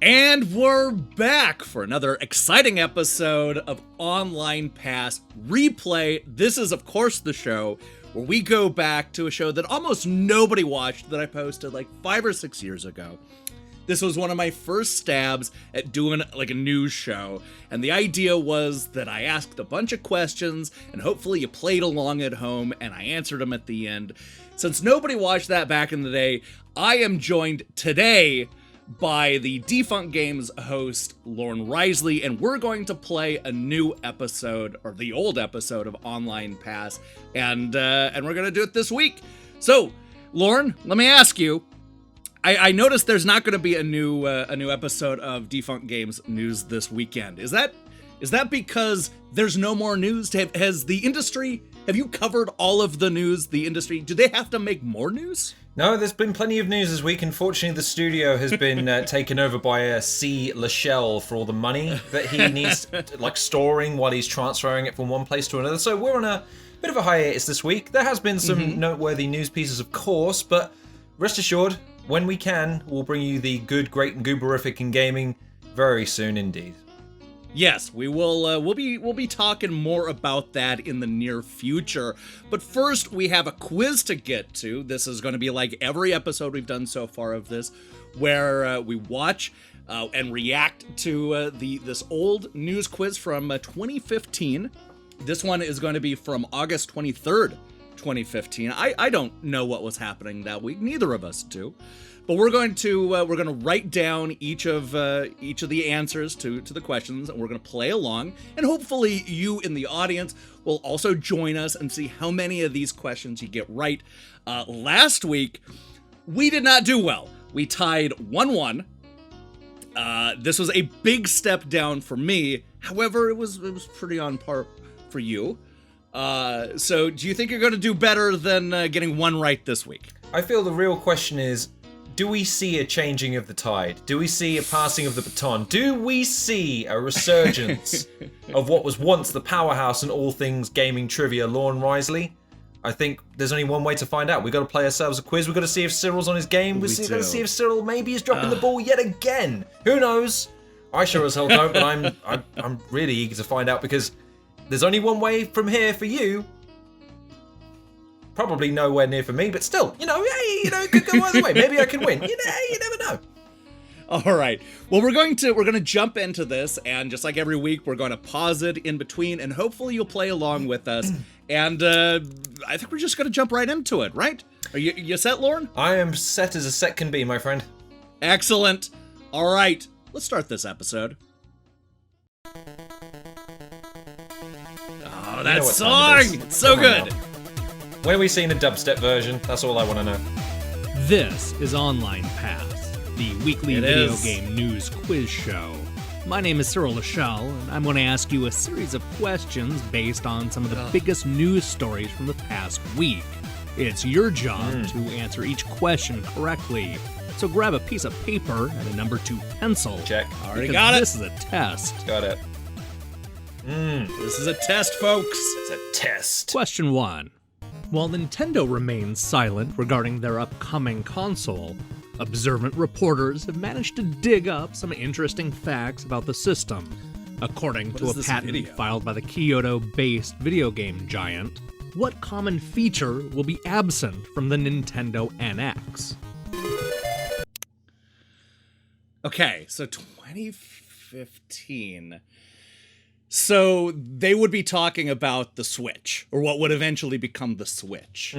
And we're back for another exciting episode of Online Pass Replay. This is, of course, the show where we go back to a show that almost nobody watched that I posted like 5 or 6 years ago. This was one of my first stabs at doing like a news show, and the idea was that I asked a bunch of questions, and hopefully you played along at home, and I answered them at the end. Since nobody watched that back in the day, I am joined today by the Defunct Games host, Lorne Riseley, and we're going to play a new episode, or the old episode of Online Pass, and we're going to do it this week. So, Lorne, let me ask you, I noticed there's not going to be a new episode of Defunct Games news this weekend. Is that because there's no more news? Has the industry, have you covered all of the news, the industry? Do they have to make more news? No, there's been plenty of news this week. Unfortunately, the studio has been taken over by Lachel for all the money that he needs, like storing while he's transferring it from one place to another. So we're on a bit of a hiatus this week. There has been some noteworthy news pieces, of course, but rest assured, when we can, we'll bring you the good, great, and gooberific in gaming very soon indeed. Yes, we will. We'll be talking more about that in the near future. But first, we have a quiz to get to. This is going to be like every episode we've done so far of this, where we watch and react to this old news quiz from 2015. This one is going to be from August 23rd, 2015. I don't know what was happening that week. Neither of us do. But we're going to write down each of the answers to the questions, and we're going to play along. And hopefully you in the audience will also join us and see how many of these questions you get right. Last week, we did not do well. We tied 1-1. This was a big step down for me. However, it was pretty on par for you. So do you think you're going to do better than getting one right this week? I feel the real question is, do we see a changing of the tide? Do we see a passing of the baton? Do we see a resurgence of what was once the powerhouse in all things gaming trivia, Lorne Riseley? I think there's only one way to find out. We've got to play ourselves a quiz. We've got to see if Cyril's on his game. We've got to see if Cyril maybe is dropping the ball yet again. Who knows? I sure as hell don't, but I'm really eager to find out, because there's only one way from here for you. Probably nowhere near for me, but still, it could go either way. Maybe I can win. You never know. All right. Well, we're going to jump into this, and just like every week, we're going to pause it in between, and hopefully you'll play along with us. And I think we're just going to jump right into it, right? Are you set, Lorne? I am set as a set can be, my friend. Excellent. All right. Let's start this episode. Oh, that song! It's so good. When are we seeing a dubstep version? That's all I want to know. This is Online Pass, the weekly video game news quiz show. My name is Cyril Lachel, and I'm going to ask you a series of questions based on some of the biggest news stories from the past week. It's your job to answer each question correctly. So grab a piece of paper and a number 2 pencil. Check. Already got it. This is a test. Got it. This is a test, folks. It's a test. Question 1. While Nintendo remains silent regarding their upcoming console, observant reporters have managed to dig up some interesting facts about the system. According to a patent filed by the Kyoto-based video game giant, what common feature will be absent from the Nintendo NX? Okay, so 2015. So they would be talking about the Switch, or what would eventually become the Switch.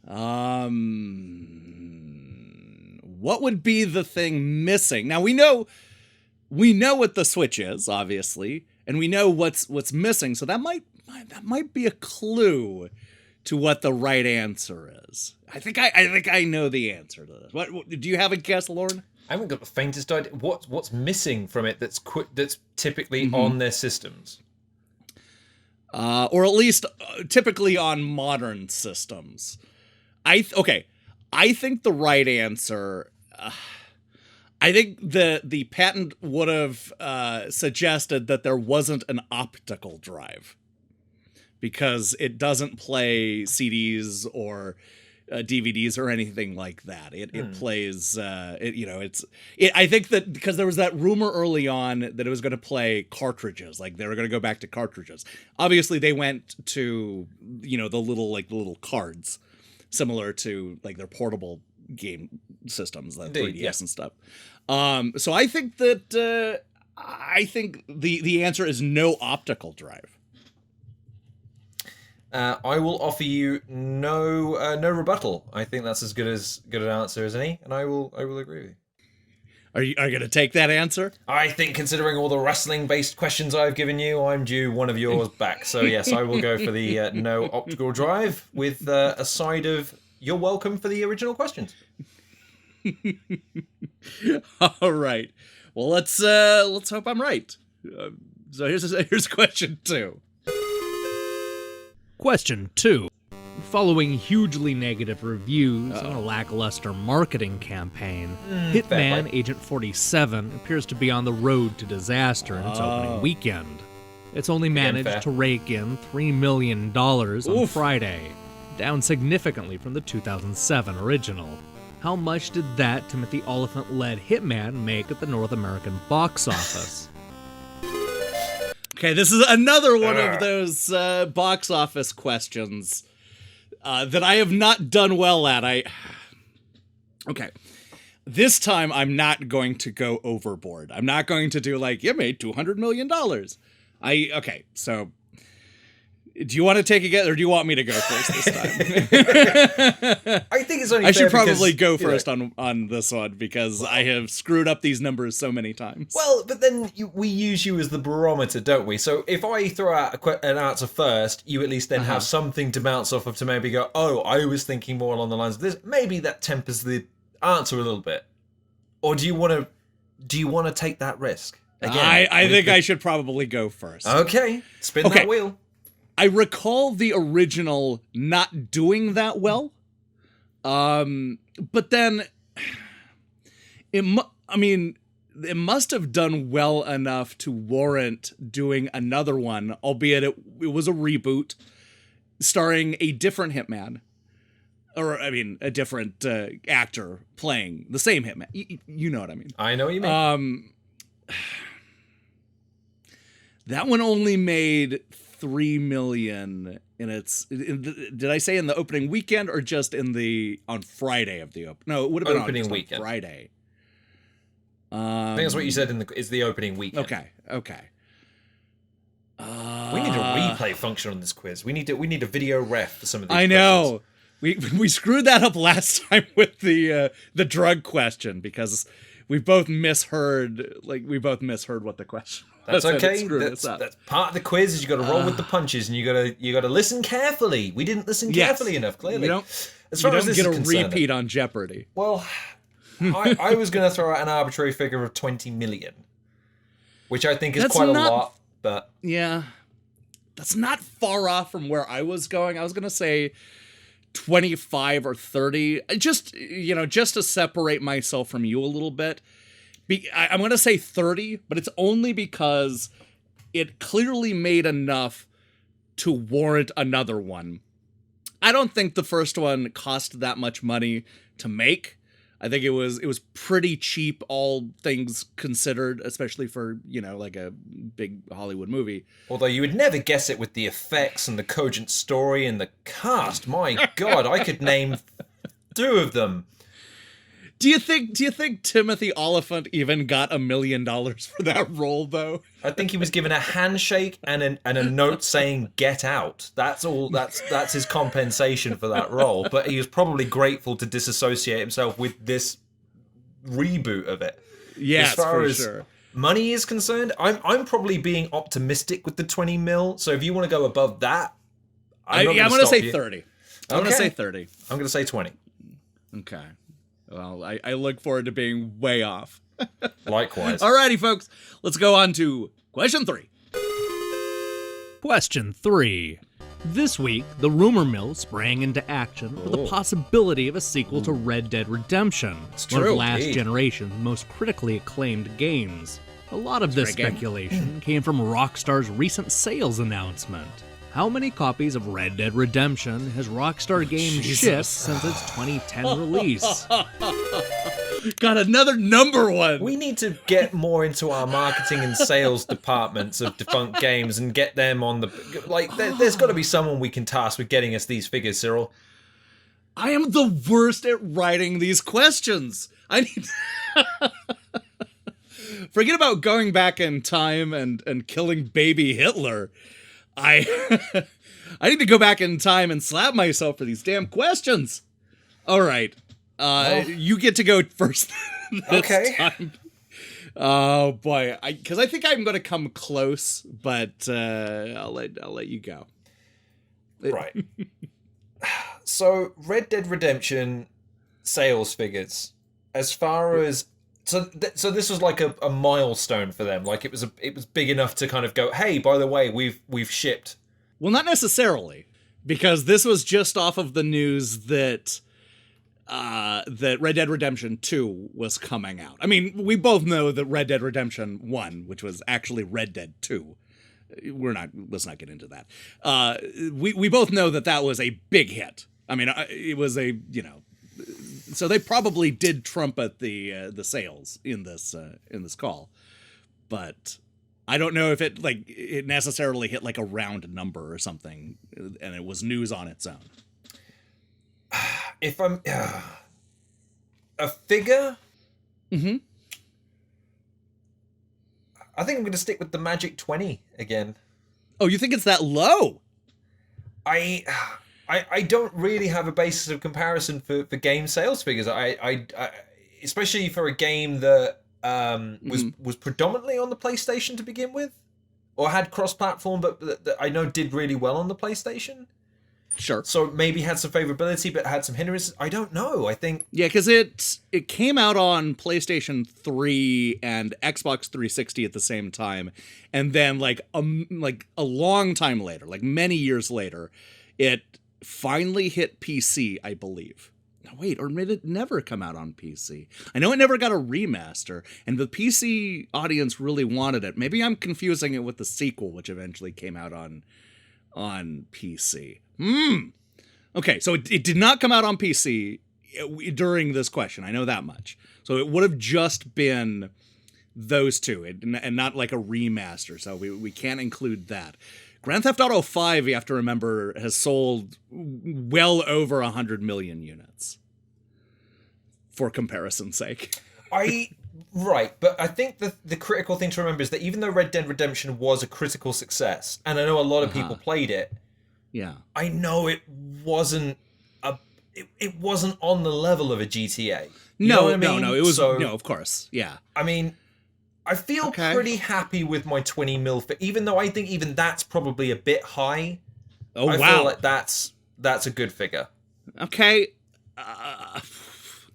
What would be the thing missing? Now we know what the Switch is, obviously, and we know what's missing. So that might be a clue to what the right answer is. I think I know the answer to this. What do you have a guess, Lorne? I haven't got the faintest idea. What's missing from it that's typically on their systems? Or at least typically on modern systems. I think the right answer. I think the patent would have suggested that there wasn't an optical drive, because it doesn't play CDs or DVDs or anything like that. It plays, I think that because there was that rumor early on that it was going to play cartridges, like they were going to go back to cartridges. Obviously they went to, the little cards, similar to like their portable game systems, like 3DS and stuff. So I think that, the answer is no optical drive. I will offer you no rebuttal. I think that's as good an answer as any, and I will agree with you. Are you going to take that answer? I think, considering all the wrestling-based questions I've given you, I'm due one of yours back. So yes, I will go for the no optical drive with a side of you're welcome for the original questions. All right. Well, let's hope I'm right. So here's question 2. Question 2. Following hugely negative reviews and a lackluster marketing campaign, Hitman Agent 47 appears to be on the road to disaster in its opening weekend. It's only managed to rake in $3 million on Friday, down significantly from the 2007 original. How much did that Timothy Oliphant-led Hitman make at the North American box office? Okay, this is another one of those box office questions that I have not done well at. Okay. This time, I'm not going to go overboard. I'm not going to do like, you made $200 million. Okay, so do you want to take a guess, or do you want me to go first this time? I think it's only I fair should probably because, go first on this one because I have screwed up these numbers so many times. Well, but then we use you as the barometer, don't we? So if I throw out an answer first, you at least then have something to bounce off of to maybe go, oh, I was thinking more along the lines of this. Maybe that tempers the answer a little bit. Or do you want to take that risk? Again, I think I should probably go first. Okay, spin that wheel. I recall the original not doing that well, but then it must have done well enough to warrant doing another one, albeit it was a reboot starring a different Hitman, or a different actor playing the same Hitman. You know what I mean? I know what you mean. That one only made $3 million did I say in the opening weekend or just on Friday of the open? No, it would have been opening on weekend. Friday. I think that's what you said is the opening weekend. Okay. We need a replay function on this quiz. We need a video ref for some of these. I know. We screwed that up last time with the drug question because we both misheard what the question. That's okay. That's part of the quiz. Is you got to roll with the punches, and you got to listen carefully. We didn't listen carefully enough. Clearly, as far as this get a repeat on Jeopardy. Well, I was going to throw out an arbitrary figure of 20 million, which I think is quite a lot. But yeah, that's not far off from where I was going. I was going to say 25 or 30, just to separate myself from you a little bit. I'm going to say 30, but it's only because it clearly made enough to warrant another one. I don't think the first one cost that much money to make. I think it was pretty cheap, all things considered, especially for, like a big Hollywood movie. Although you would never guess it with the effects and the cogent story and the cast. My God, I could name 2 of them. Do you think Timothy Oliphant even got $1 million for that role, though? I think he was given a handshake and a note saying "Get out." That's all. That's his compensation for that role. But he was probably grateful to disassociate himself with this reboot of it. Yes, as far as sure. Money is concerned, I'm probably being optimistic with the 20 mil. So if you want to go above that, I'm going to say 30. I'm going to say 30. I'm going to say 20. Okay. Well, I look forward to being way off. Likewise. Alrighty, folks. Let's go on to question 3. Question 3. This week, the rumor mill sprang into action for the possibility of a sequel to Red Dead Redemption, one of last generation's most critically acclaimed games. A lot of this speculation came from Rockstar's recent sales announcement. How many copies of Red Dead Redemption has Rockstar Games shipped since its 2010 release? Got another number one. We need to get more into our marketing and sales departments of Defunct Games and get them on the... Like, there's got to be someone we can task with getting us these figures, Cyril. I am the worst at writing these questions. I need... Forget about going back in time and killing baby Hitler. I need to go back in time and slap myself for these damn questions. All right. You get to go first this time. Oh boy, because I think I'm going to come close, but I'll let you go. Right. So Red Dead Redemption sales figures, as far as so this was like a milestone for them. Like it was big enough to kind of go, hey, by the way, we've shipped. Well, not necessarily, because this was just off of the news that Red Dead Redemption 2 was coming out. I mean, we both know that Red Dead Redemption 1, which was actually Red Dead 2. Let's not get into that. We both know that was a big hit. I mean, it was so they probably did trumpet the sales in this call, but I don't know if it necessarily hit like a round number or something, and it was news on its own. If I'm a figure, mm-hmm. I think I'm going to stick with the Magic 20 again. Oh, you think it's that low? I don't really have a basis of comparison for game sales figures. I especially for a game that was predominantly on the PlayStation to begin with, or had cross-platform, but that I know did really well on the PlayStation. Sure. So maybe had some favorability, but had some hindrances. I don't know. I think... Yeah, because it came out on PlayStation 3 and Xbox 360 at the same time. And then like a long time later, like many years later, it finally hit PC, I believe. No, wait, or did it never come out on PC? I know it never got a remaster, and the PC audience really wanted it. Maybe I'm confusing it with the sequel, which eventually came out on PC. Okay, so it did not come out on PC during this question. I know that much. So it would have just been those two, and not like a remaster. So we can't include that. Grand Theft Auto 5, you have to remember, has sold well over 100 million units. For comparison's sake. Right, but I think the critical thing to remember is that even though Red Dead Redemption was a critical success, and I know a lot of people played it, yeah, I know it wasn't it wasn't on the level of a GTA. You know what I mean? No, it was no, of course, yeah. I mean, I feel pretty happy with my 20 mil, even though I think even that's probably a bit high. Oh, I wow. feel like that's a good figure. Okay.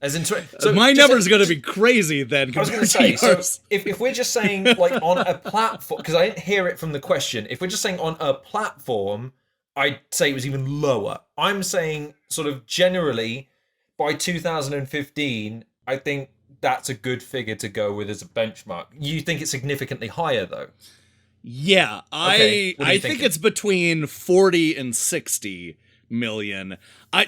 As in, so my number's going to be crazy then. I was going to say, so if we're just saying like on a platform, because I didn't hear it from the question, if we're just saying on a platform, I'd say it was even lower. I'm saying sort of generally by 2015, I think that's a good figure to go with as a benchmark. You think it's significantly higher though? Yeah, Okay. I think it's between 40 and 60 million.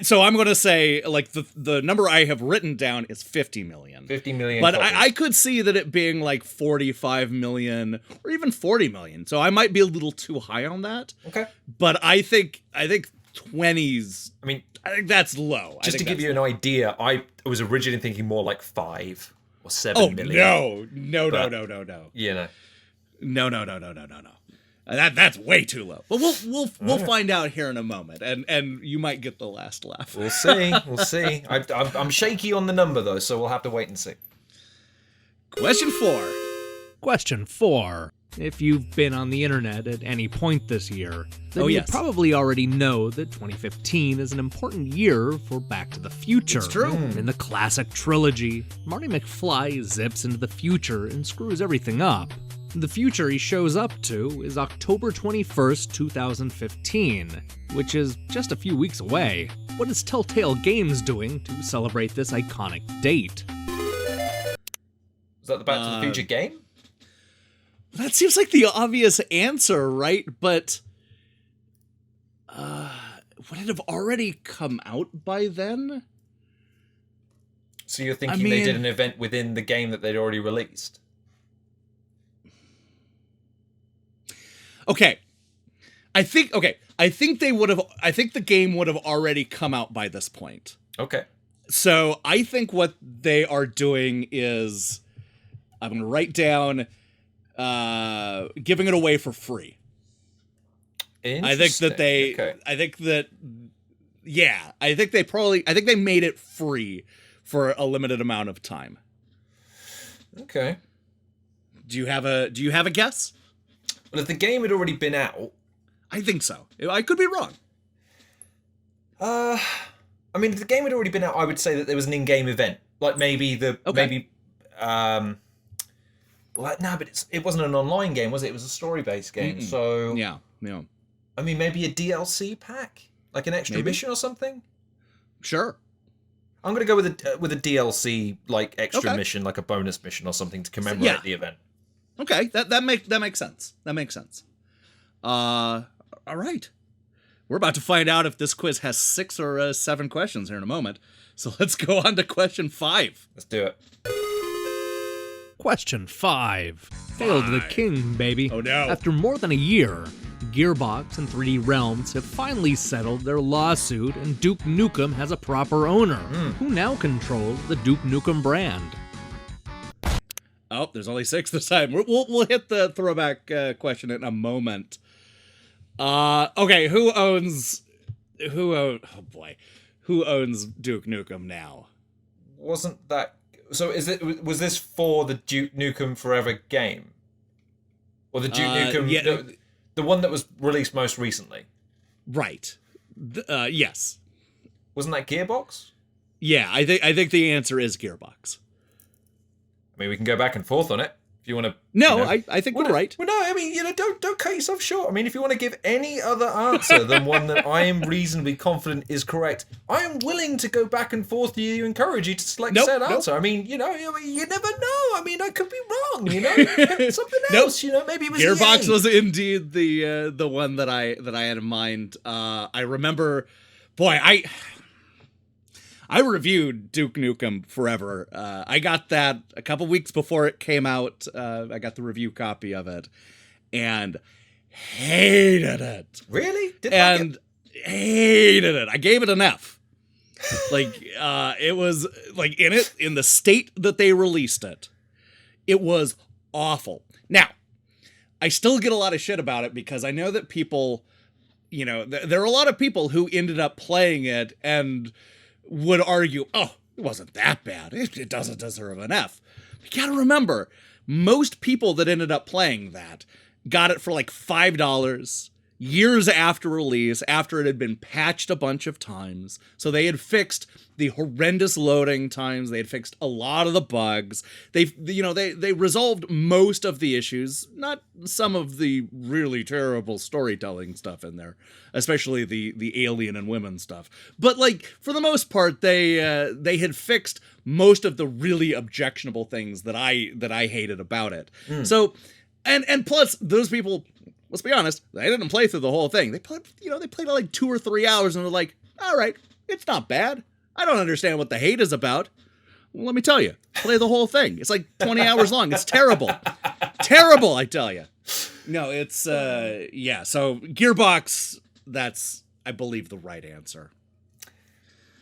So I'm going to say like the number I have written down is 50 million. 50 million. But I could see that it being like 45 million or even 40 million. So I might be a little too high on that. Okay. But I think 20s. I think that's low. Just to give you an idea, I was originally thinking more like 5 or 7 million. No. You know. No. That's way too low. But we'll find out here in a moment, and you might get the last laugh. We'll see. I'm shaky on the number though, so we'll have to wait and see. Question 4. If you've been on the internet at any point this year, then you probably already know that 2015 is an important year for Back to the Future. It's true. In the classic trilogy, Marty McFly zips into the future and screws everything up. The future he shows up to is October 21st, 2015, which is just a few weeks away. What is Telltale Games doing to celebrate this iconic date? Is that the Back to the Future game? That seems like the obvious answer, right? But Would it have already come out by then? So you're thinking they did an event within the game that they'd already released? Okay. I think they would have. I think the game would have already come out by this point. Okay. So I think what they are doing is, I'm going to write down, giving it away for free. I think that they. Okay. I think that. Yeah, I think they made it free for a limited amount of time. Okay. Do you have a guess? Well, if the game had already been out, I think so. I could be wrong. I mean, if the game had already been out, I would say that there was an in-game event, like maybe well, no, but it wasn't an online game, was it? It was a story-based game. So yeah. I mean, maybe a DLC pack, like an extra mission or something. Sure. I'm gonna go with a DLC like extra mission, like a bonus mission or something to commemorate the event. Okay, that makes sense. That makes sense. All right. We're about to find out if this quiz has 6 or 7 questions here in a moment. So let's go on to question 5. Let's do it. Question 5. Failed the king, baby. Oh, no. After more than a year, Gearbox and 3D Realms have finally settled their lawsuit, and Duke Nukem has a proper owner, who now controls the Duke Nukem brand. Oh, there's only 6 this time. We'll hit the throwback question in a moment. Okay, who owns Duke Nukem now? Wasn't that so? Was this for the Duke Nukem Forever game, or the Duke Nukem the one that was released most recently? Right. Yes. Wasn't that Gearbox? Yeah, I think the answer is Gearbox. I mean, we can go back and forth on it if you want to. No, I think we're right. Well, no, I mean, don't cut yourself short. I mean, if you want to give any other answer than one that I am reasonably confident is correct, I am willing to go back and forth to you, encourage you to select said answer. I mean, you never know. I mean, I could be wrong. Something else. Maybe it was Gearbox was indeed the one that I had in mind. I remember, I reviewed Duke Nukem Forever. I got that a couple weeks before it came out. I got the review copy of it and hated it. Really? Hated it. I gave it an F. It was like in the state that they released it. It was awful. Now, I still get a lot of shit about it because I know that people, there are a lot of people who ended up playing it and would argue, oh, it wasn't that bad. It doesn't deserve an F. You gotta remember, most people that ended up playing that got it for like $5 years after release, after it had been patched a bunch of times. So they had fixed the horrendous loading times. They had fixed a lot of the bugs. They resolved most of the issues, not some of the really terrible storytelling stuff in there, especially the alien and women stuff. But for the most part, they had fixed most of the really objectionable things that I hated about it. So, and plus those people, let's be honest, they didn't play through the whole thing. They played like 2 or 3 hours and they're like, all right, it's not bad. I don't understand what the hate is about. Well, let me tell you, play the whole thing. It's like 20 hours long. It's terrible. Terrible, I tell you. No, it's, So Gearbox, that's, I believe, the right answer.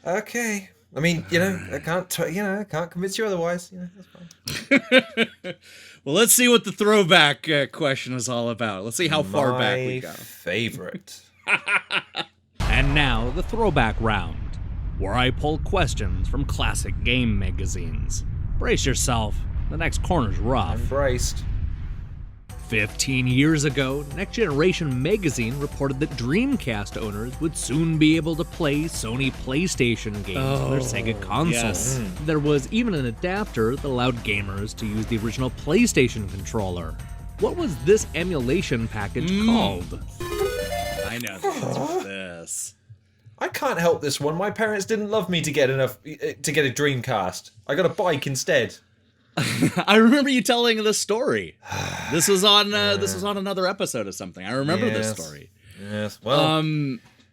Okay. I mean, I can't convince you otherwise. That's fine. Well, let's see what the throwback question is all about. Let's see how far back we go. Favorite. And now, the throwback round, where I pull questions from classic game magazines. Brace yourself, the next corner's rough. I'm braced. 15 years ago, Next Generation magazine reported that Dreamcast owners would soon be able to play Sony PlayStation games on their Sega console. Yes. There was even an adapter that allowed gamers to use the original PlayStation controller. What was this emulation package called? I know the answer to this. I can't help this one. My parents didn't love me to get a Dreamcast. I got a bike instead. I remember you telling this story. This was on another episode of something. I remember this story. Yes. Well,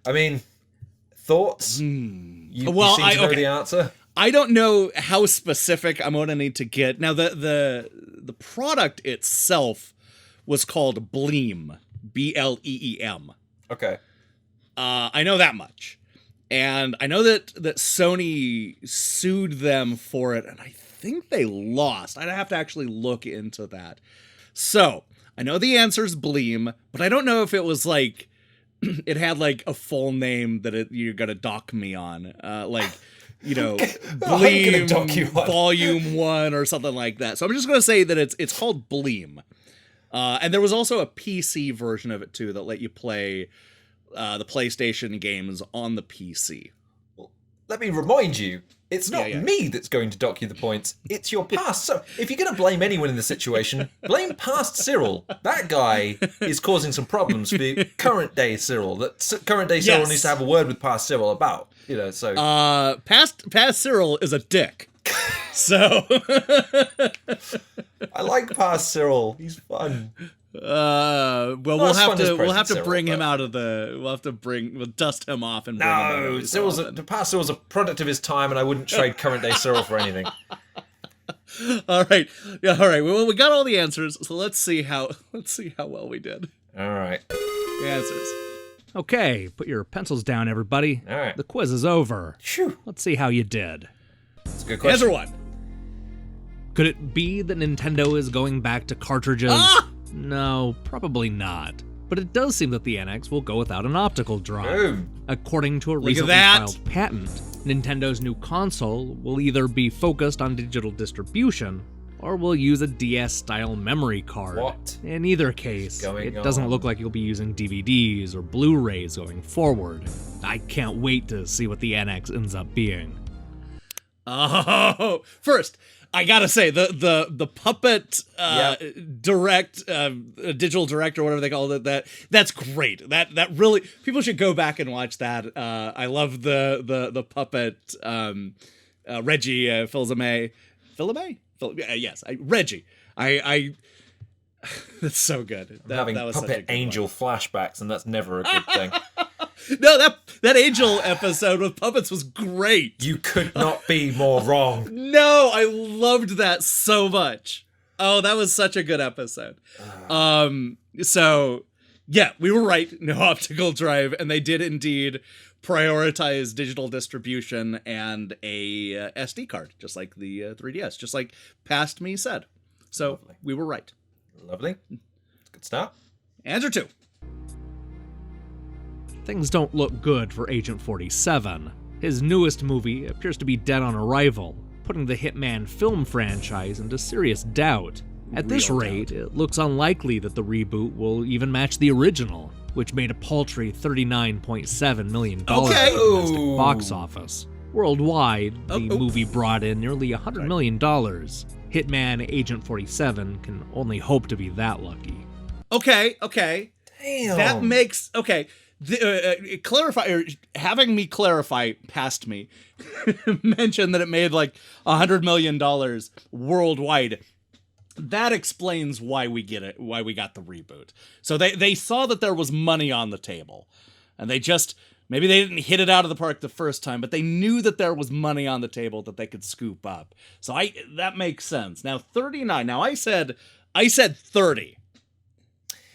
I mean, thoughts? Well, you seem to know the answer. I don't know how specific I'm going to need to get. Now, the product itself was called Bleem, Bleem. Okay. I know that much. And I know that Sony sued them for it, and I think they lost. I'd have to actually look into that. So, I know the answer's Bleem, but I don't know if it was like, it had like a full name that you're going to dock me on. Bleem Volume 1 or something like that. So I'm just going to say that it's called Bleem. And there was also a PC version of it, too, that let you play the PlayStation games on the PC. Well, let me remind you, it's not me that's going to dock you the points. It's your past. So if you're going to blame anyone in the situation, blame past Cyril. That guy is causing some problems for current day Cyril. That current day Cyril needs to have a word with past Cyril about. So past Cyril is a dick. So I like past Cyril. He's fun. We'll have to bring him out of the. We'll dust him off and bring him out. Past Cyril's a product of his time, and I wouldn't trade current day Cyril for anything. All right, Well, we got all the answers, so let's see how well we did. All right, the answers. Okay, put your pencils down, everybody. All right, the quiz is over. Phew. Let's see how you did. That's a good question. Answer 1. Could it be that Nintendo is going back to cartridges? No, probably not. But it does seem that the NX will go without an optical drive. Boom. According to a recently filed patent, Nintendo's new console will either be focused on digital distribution or will use a DS-style memory card. What? In either case, it doesn't look like you'll be using DVDs or Blu-rays going forward. I can't wait to see what the NX ends up being. Oh, first, I gotta say the puppet direct digital direct or whatever they call it, that's great. That really, people should go back and watch that. I love the puppet Reggie Fils-Aimé. Yes, Reggie. I that's so good. I'm having that was puppet angel flashbacks, and that's never a good thing. No, that Angel episode with puppets was great. You could not be more wrong. No, I loved that so much. Oh, that was such a good episode. So yeah, we were right. No optical drive, and they did indeed prioritize digital distribution and a SD card, just like the 3DS, just like Past Me said. So lovely. We were right. Lovely. Good start. Answer 2. Things don't look good for Agent 47. His newest movie appears to be dead on arrival, putting the Hitman film franchise into serious doubt. At this rate, it looks unlikely that the reboot will even match the original, which made a paltry $39.7 million at the domestic box office. Worldwide, the movie brought in nearly $100 million. Hitman Agent 47 can only hope to be that lucky. Okay. Damn. That makes... Okay. Having me clarify Past Me mentioned that it made like $100 million worldwide. That explains why we get it, why we got the reboot. So they saw that there was money on the table, and maybe they didn't hit it out of the park the first time, but they knew that there was money on the table that they could scoop up. So that makes sense. Now 39. Now I said 30.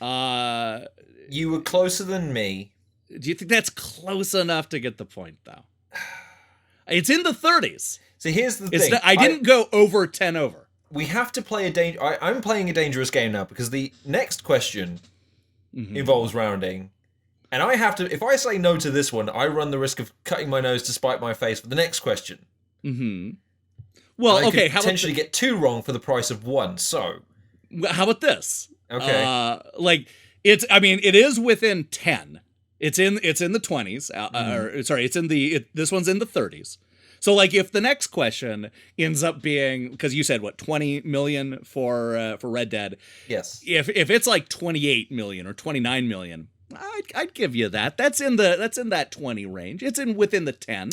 You were closer than me. Do you think that's close enough to get the point, though? It's in the 30s. So here's the thing. I didn't go over 10 over. We have to play I'm playing a dangerous game now, because the next question involves rounding. And I have to... If I say no to this one, I run the risk of cutting my nose to spite my face for the next question. Mm-hmm. Well, and I could potentially get 2 wrong for the price of 1, so... How about this? Okay. It is within 10. It's in the 20s. This one's in the 30s. So like if the next question ends up being, because you said what, 20 million for Red Dead. Yes. If it's like 28 million or 29 million, I'd give you that. That's in that 20 range. It's within the 10.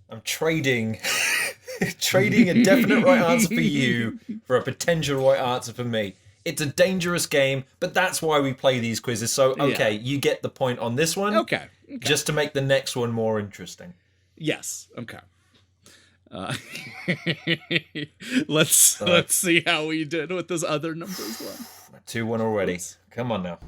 I'm trading a definite right answer for you for a potential right answer for me. It's a dangerous game, but that's why we play these quizzes. So, okay, you get the point on this one. Okay. Just to make the next one more interesting. Yes. Okay. Let's see how we did with this other numbers one. 2-1 already. Come on now.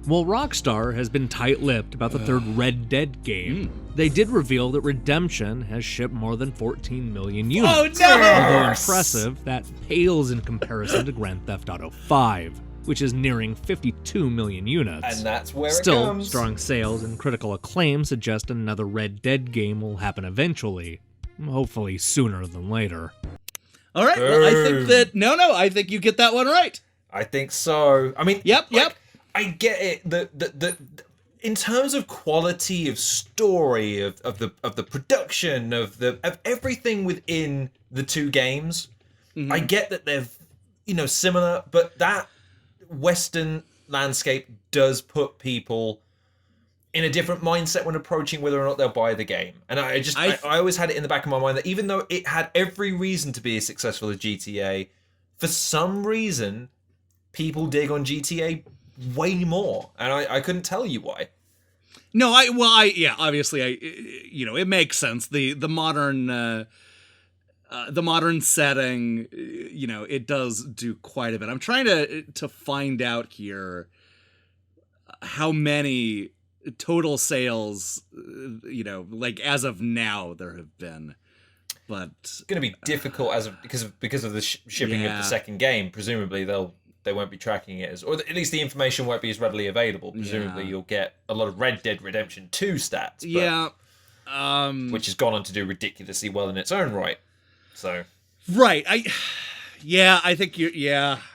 While Rockstar has been tight-lipped about the third Red Dead game, they did reveal that Redemption has shipped more than 14 million units. Oh, no! Although impressive, that pales in comparison to Grand Theft Auto 5, which is nearing 52 million units. And that's where Still, it comes. strong sales and critical acclaim suggest another Red Dead game will happen eventually, hopefully sooner than later. All right, well, I think that... No, I think you get that one right. I think so. I mean... Yep. I get it. The in terms of quality of story, of the production, of everything within the two games, I get that they're similar, but that Western landscape does put people in a different mindset when approaching whether or not they'll buy the game. And I always had it in the back of my mind that even though it had every reason to be as successful as GTA, for some reason, people dig on GTA way more, and I couldn't tell you why. No, obviously, it makes sense. The modern setting, it does do quite a bit. I'm trying to find out here how many total sales, as of now there have been. But it's going to be difficult because of the shipping of the second game. Presumably they won't be tracking it or at least the information won't be as readily available. Presumably you'll get a lot of Red Dead Redemption 2 stats. Which has gone on to do ridiculously well in its own right. So. Right. I think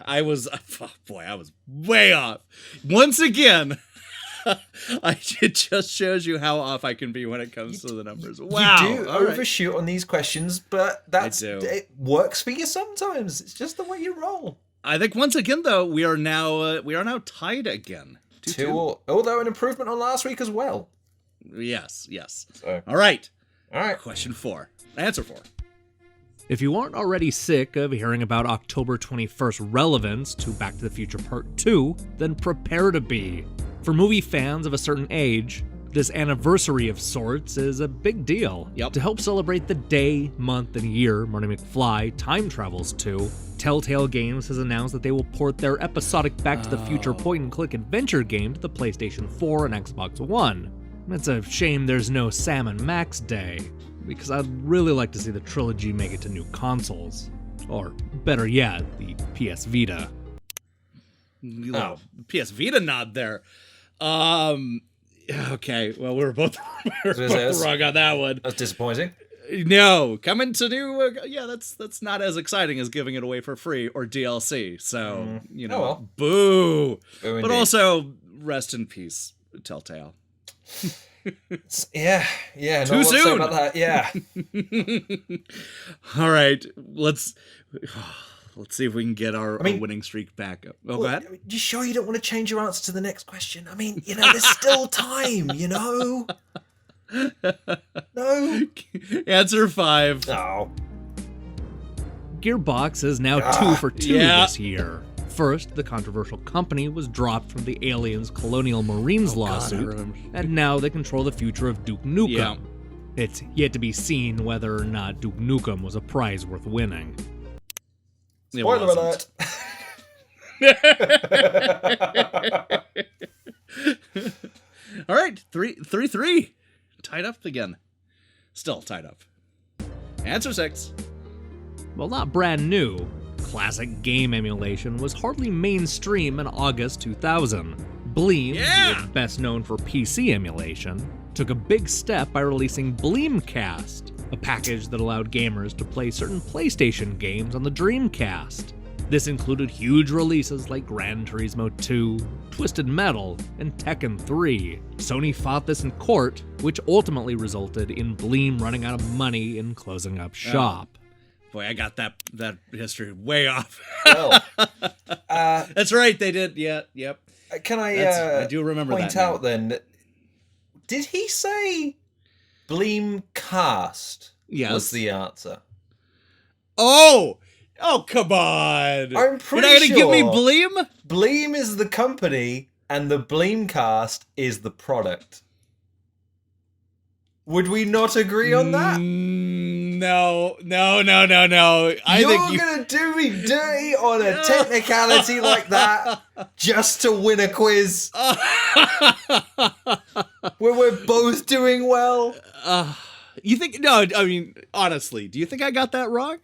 I was way off. Once again, it just shows you how off I can be when it comes to the numbers. Wow. You do overshoot on these questions, but it works for you sometimes. It's just the way you roll. I think once again, though, we are now tied again. 2-2. Although an improvement on last week as well. Yes. So. All right. Question 4. Answer 4. If you aren't already sick of hearing about October 21st relevance to Back to the Future Part 2, then prepare to be. For movie fans of a certain age, this anniversary of sorts is a big deal. Yep. To help celebrate the day, month, and year Marty McFly time travels to, Telltale Games has announced that they will port their episodic Back to the Future point-and-click adventure game to the PlayStation 4 and Xbox One. It's a shame there's no Sam and Max Day, because I'd really like to see the trilogy make it to new consoles. Or, better yet, the PS Vita. PS Vita nod there. Okay, well, we were both wrong on that one. That's disappointing. No, coming to new, that's not as exciting as giving it away for free or DLC. So, boo. But indeed. Also, rest in peace, Telltale. Yeah. Too soon about that. Yeah. All right, let's see if we can get our winning streak back up. Go ahead. You sure you don't want to change your answer to the next question? I mean, there's still time, No. Answer 5. Oh. Gearbox is now 2 for 2 this year. First, the controversial company was dropped from the Aliens Colonial Marines lawsuit, and now they control the future of Duke Nukem. Yeah. It's yet to be seen whether or not Duke Nukem was a prize worth winning. Spoiler alert! All right, 3-3. Tied up again. Still tied up. Answer 6. Well, not brand new. Classic game emulation was hardly mainstream in August 2000. Bleem, best known for PC emulation, took a big step by releasing Bleemcast, a package that allowed gamers to play certain PlayStation games on the Dreamcast. This included huge releases like Gran Turismo 2, Twisted Metal, and Tekken 3. Sony fought this in court, which ultimately resulted in Bleem running out of money and closing up shop. Boy, I got that history way off. Well, that's right, they did. Yeah, yep. Can I do remember point that out then, did he say Bleemcast was the answer? Oh, Oh, come on. I'm pretty You're not gonna give me sure Bleem? Bleem is the company and the Bleemcast is the product. Would we not agree on that? No. You're gonna do me dirty on a technicality like that just to win a quiz where we're both doing well? You think? No, I mean, honestly, do you think I got that wrong?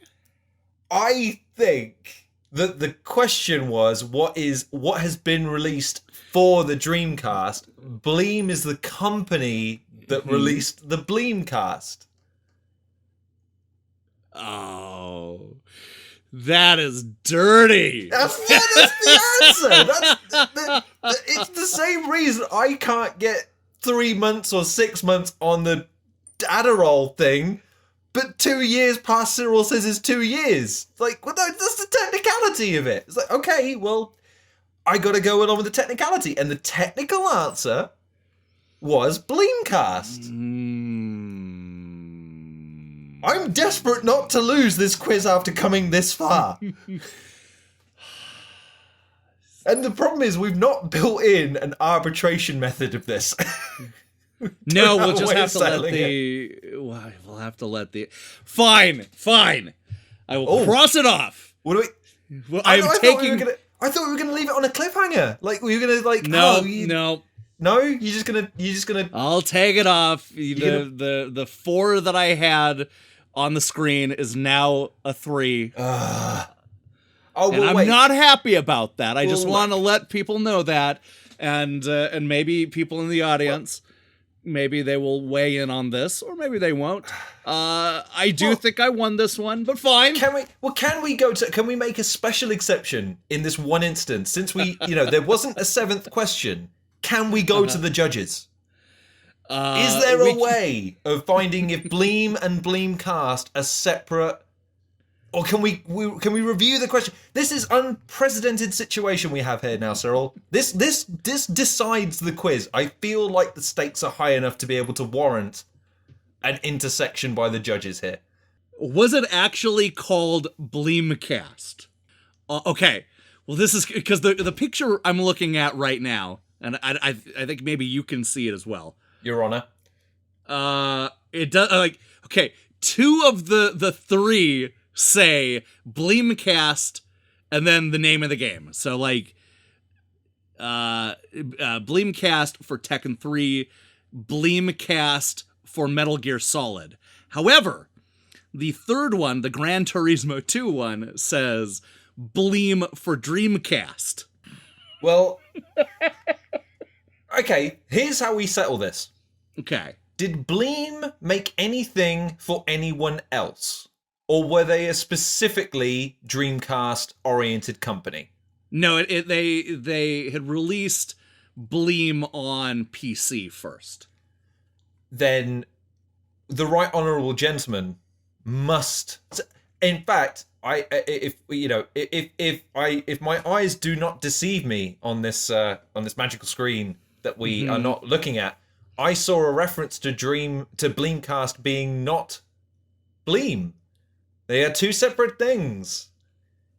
I think that the question was, what has been released for the Dreamcast? Bleem is the company that released the Bleemcast. Oh, that is dirty. That's the answer. It's the same reason I can't get 3 months or 6 months on the Adderall thing, but 2 years past Cyril says is 2 years. It's like, well, that's the technicality of it. It's like, okay, well, I gotta go along with the technicality. And the technical answer was Bleemcast. I'm desperate not to lose this quiz after coming this far. And the problem is we've not built in an arbitration method of this. No, we'll just have to let the... We'll have to let the... Fine. I will cross it off. What do we... Well, I I'm thought taking... I thought we were gonna leave it on a cliffhanger. Like we were gonna like... No. No, you're just gonna. I'll take it off. The 4 that I had on the screen is now a 3. And I'm not happy about that. I just want to let people know that, and maybe people in the audience, maybe they will weigh in on this, or maybe they won't. I do think I won this one, but fine. Can we make a special exception in this one instance, since we, there wasn't a 7th question? Can we go to the judges? Is there a way of finding if Bleem and Bleemcast are separate, or can we review the question? This is unprecedented situation we have here now, Cyril. This decides the quiz. I feel like the stakes are high enough to be able to warrant an intersection by the judges here. Was it actually called Bleemcast? Okay. Well, this is because the picture I'm looking at right now, and I think maybe you can see it as well. Your Honor. It does, okay, 2 of the 3 say Bleemcast and then the name of the game. So, Bleemcast for Tekken 3, Bleemcast for Metal Gear Solid. However, the 3rd one, the Gran Turismo 2 one, says Bleem for Dreamcast. Well... Okay, here's how we settle this. Okay. Did Bleem make anything for anyone else? Or were they a specifically Dreamcast-oriented company? No, they had released Bleem on PC first. Then the Right Honourable Gentleman must... In fact, if my eyes do not deceive me on this magical screen that we are not looking at, I saw a reference to Bleemcast being not Bleem. They are 2 separate things.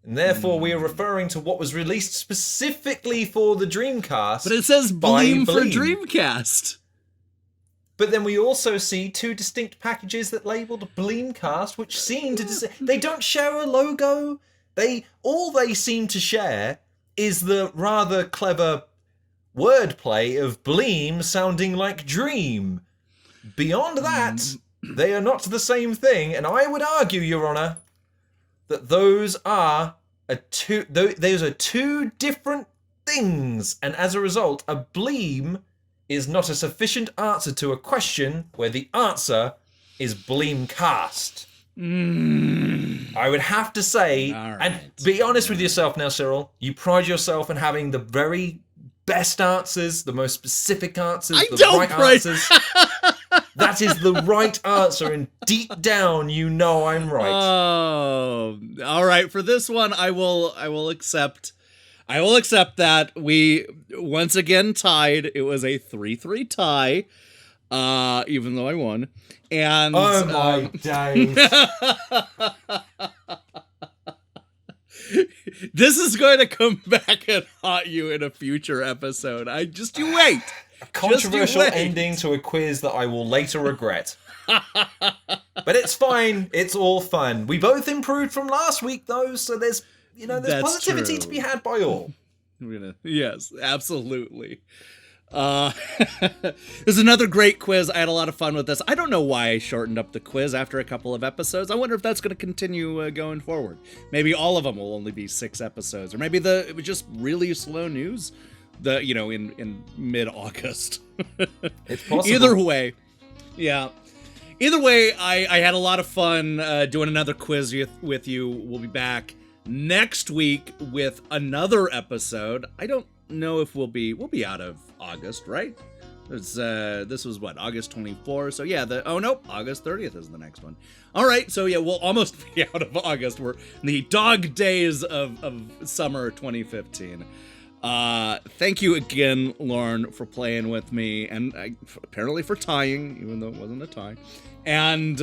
And therefore we are referring to what was released specifically for the Dreamcast. But it says Bleem for Dreamcast. But then we also see 2 distinct packages that labeled Bleemcast, which seem to... They don't share a logo. All they seem to share is the rather clever wordplay of Bleem sounding like dream. Beyond that, they are not the same thing, and I would argue, Your Honor, that those are 2 different things, and as a result, a Bleem is not a sufficient answer to a question where the answer is Bleemcast. I would have to say, and be honest with yourself now, Cyril, you pride yourself in having the very best answers, the most specific answers, answers. That is the right answer, and deep down, you know I'm right. Oh, all right. For this one, I will accept. I will accept that we once again tied. It was a 3-3 tie, even though I won. And oh my days! This is going to come back and haunt you in a future episode. You wait. A controversial wait. ending to a quiz that I will later regret. But it's fine. It's all fun. We both improved from last week, though, so there's That's positivity true. to be had by all. Yes, absolutely. There's another great quiz. I had a lot of fun with this. I don't know why I shortened up the quiz after a couple of episodes. I wonder if that's going to continue going forward. Maybe all of them will only be 6 episodes, or maybe it was just really slow news. In mid-August. It's possible. Either way, yeah. Either way, I had a lot of fun doing another quiz with you. We'll be back next week with another episode. I don't know if we'll be out of August, right? This was what, August 24th? So yeah, August 30th is the next one. All right, so yeah, we'll almost be out of August. We're in the dog days of summer 2015. Thank you again, Lorne, for playing with me, and apparently for tying, even though it wasn't a tie. And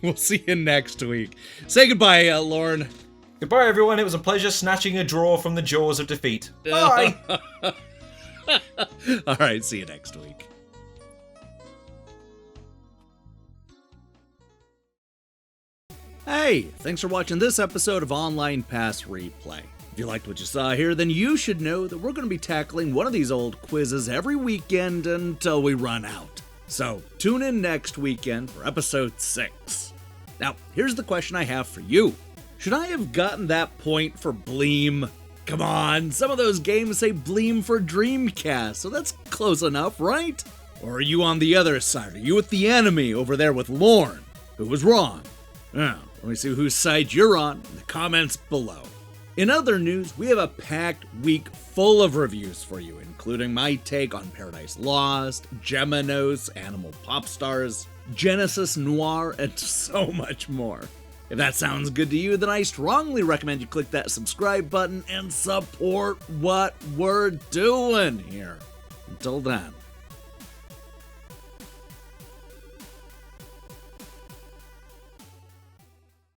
we'll see you next week. Say goodbye, Lorne. Goodbye, everyone. It was a pleasure snatching a draw from the jaws of defeat. Bye. All right, see you next week. Hey, thanks for watching this episode of Online Pass Replay. If you liked what you saw here, then you should know that we're going to be tackling one of these old quizzes every weekend until we run out. So tune in next weekend for episode 6. Now, here's the question I have for you. Should I have gotten that point for Bleem? Come on, some of those games say Bleem for Dreamcast, so that's close enough, right? Or are you on the other side? Are you with the enemy over there with Lorne, who was wrong? Now, let me see whose side you're on in the comments below. In other news, we have a packed week full of reviews for you, including my take on Paradise Lost, Geminos, Animal Pop Stars, Genesis Noir, and so much more. If that sounds good to you, then I strongly recommend you click that subscribe button and support what we're doing here. Until then.